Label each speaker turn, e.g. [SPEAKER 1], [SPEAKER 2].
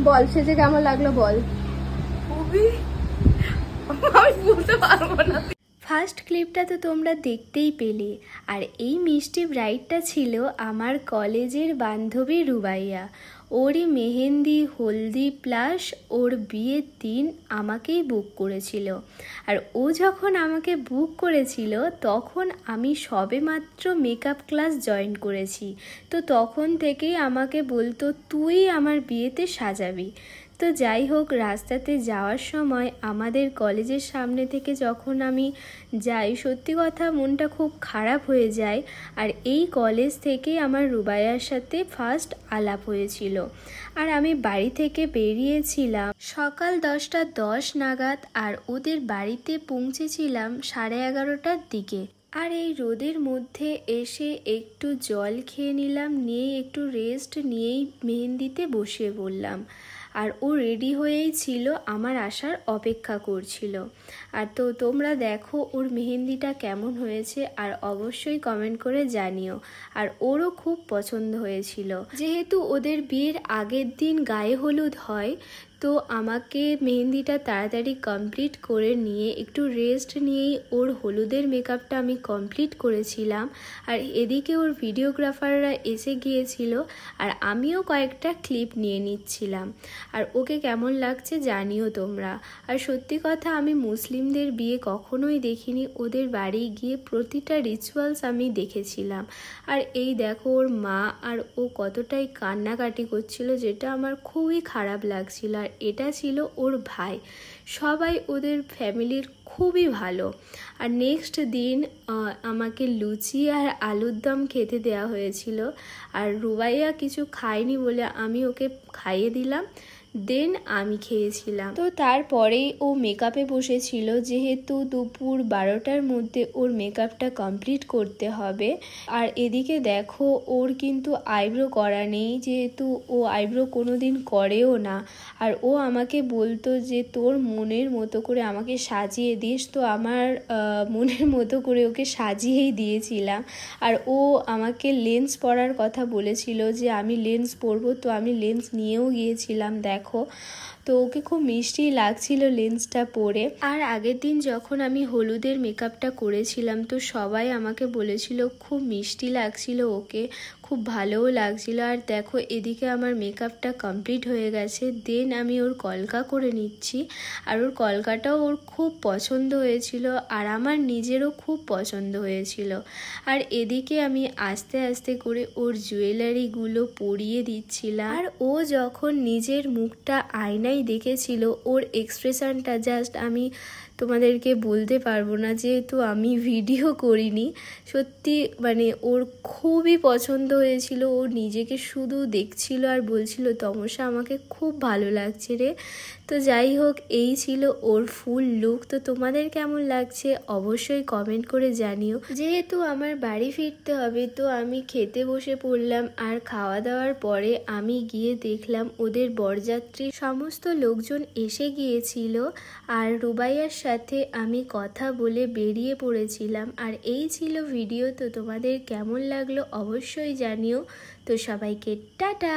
[SPEAKER 1] বল সেজে কেমন লাগলো বল।
[SPEAKER 2] খুবই, আমি বলতে পারবো না।
[SPEAKER 3] ফার্স্ট ক্লিপটা তো তোমরা দেখতেই পেলে। আর এই মিষ্টি ব্রাইডটা ছিল আমার কলেজের বান্ধবী রুবাইয়া। ওরই মেহেন্দি, হলদি প্লাস ওর বিয়ের দিন আমাকেই বুক করেছিল। আর ও যখন আমাকে বুক করেছিল তখন আমি সবেমাত্র মেকআপ ক্লাস জয়েন করেছি। তো তখন থেকেই আমাকে বলতো তুই আমার বিয়েতে সাজাবি। তো যাই হোক, রাস্তাতে যাওয়ার সময় আমাদের কলেজের সামনে থেকে যখন আমি যাই, সত্যি কথা মনটা খুব খারাপ হয়ে যায়। আর এই কলেজ থেকে আমার রুবাইয়ার সাথে ফার্স্ট আলাপ হয়েছিল। আর আমি বাড়ি থেকে বেরিয়েছিলাম সকাল 10টা 10 নাগাদ, আর ওদের বাড়িতে পৌঁছেছিলাম 11:30টার দিকে। আর এই রোদের মধ্যে এসে একটু জল খেয়ে নিলাম, নিয়ে একটু রেস্ট নিয়েই মেহেন্দিতে বসিয়ে পড়লাম। আর ও রেডি হয়েই ছিল, আমার আসার অপেক্ষা করছিল। আর তো তোমরা দেখো ওর মেহেন্দিটা কেমন হয়েছে, আর অবশ্যই কমেন্ট করে জানিও। আর ওরও খুব পছন্দ হয়েছিল। যেহেতু ওদের বিয়ের আগের দিন গায়ে হলুদ হয়, তো আমাকে মেহেন্দিটা তাড়াতাড়ি কমপ্লিট করে নিয়ে একটু রেস্ট নিয়েই ওর হলুদের মেকআপটা আমি কমপ্লিট করেছিলাম। আর এদিকে ওর ভিডিওগ্রাফাররা এসে গিয়েছিল, আর আমিও কয়েকটা ক্লিপ নিয়ে নিচ্ছিলাম। আর ওকে কেমন লাগছে জানিও তোমরা। আর সত্যি কথা, আমি মুসলিমদের বিয়ে কখনোই দেখিনি, ওদের বাড়ি গিয়ে প্রতিটা রিচুয়ালস আমি দেখেছিলাম। আর এই দেখো ওর মা আর ও কতটাই কান্নাকাটি করছিল, যেটা আমার খুবই খারাপ লাগছিল। আর এটা ছিল ওর ভাই। সবাই ওদের ফ্যামিলির খুবই ভালো। আর নেক্সট দিন আমাকে লুচি আর আলুর দম খেতে দেওয়া হয়েছিল। আর রুবাইয়া কিছু খায়নি বলে আমি ওকে খাইয়ে দিলাম, দেন আমি খেয়েছিলাম। তো তারপরেই ও মেকআপে বসেছিল, যেহেতু দুপুর 12টার মধ্যে ওর মেকআপটা কমপ্লিট করতে হবে। আর এদিকে দেখো ওর কিন্তু আইব্রো করা নেই, যেহেতু ও আইব্রো কোনো দিন করেও না। আর ও আমাকে বলতো যে তোর মনের মতো করে আমাকে সাজিয়ে দিস, তো আমার মনের মতো করে ওকে সাজিয়েই দিয়েছিলাম। আর ও আমাকে লেন্স পরার কথা বলেছিল যে আমি লেন্স পরবো, তো আমি লেন্স নিয়েও গিয়েছিলাম। দেখো, তো ওকে খুব মিষ্টি লাগছিল লেন্সটা পরে। আর আগের দিন যখন আমি হলুদের মেকআপটা করেছিলাম, তো সবাই আমাকে বলেছিল খুব মিষ্টি লাগছিল ওকে, খুব ভালোও লাগছিল। আর দেখো এদিকে আমার মেকআপটা কমপ্লিট হয়ে গেছে, দেন আমি ওর কলকা করে নিচ্ছি। আর ওর কলকাটাও ওর খুব পছন্দ হয়েছিল, আর আমার নিজেরও খুব পছন্দ হয়েছিল। আর এদিকে আমি আস্তে আস্তে করে ওর জুয়েলারিগুলো পরিয়ে দিচ্ছিলাম। আর ও যখন নিজের মুখটা আয়নায় দেখেছিল, ওর এক্সপ্রেশনটা জাস্ট আমি তোমাদেরকে বলতে পারবো না, যেহেতু আমি ভিডিও করিনি। সত্যি মানে ওর খুবই পছন্দ হয়েছিল। ও নিজেকে শুধু দেখছিল আর বলছিল তমসা আমাকে খুব ভালো লাগছে রে। তো যাই হোক, এই ছিল ওর ফুল লুক। তো তোমাদের কেমন লাগছে অবশ্যই কমেন্ট করে জানিও। যেহেতু আমার বাড়ি ফিরতে হবে, তো আমি খেতে বসে পড়লাম। আর খাওয়া দাওয়ার পরে আমি গিয়ে দেখলাম ওদের বরযাত্রী সমস্ত লোকজন এসে গিয়েছিল। আর রুবাইয়ার সাথে আমি কথা বলে বেরিয়ে পড়েছিলাম। আর এই ছিল ভিডিও। তো তোমাদের কেমন লাগলো অবশ্যই জানিও। তো সবাইকে টাটা।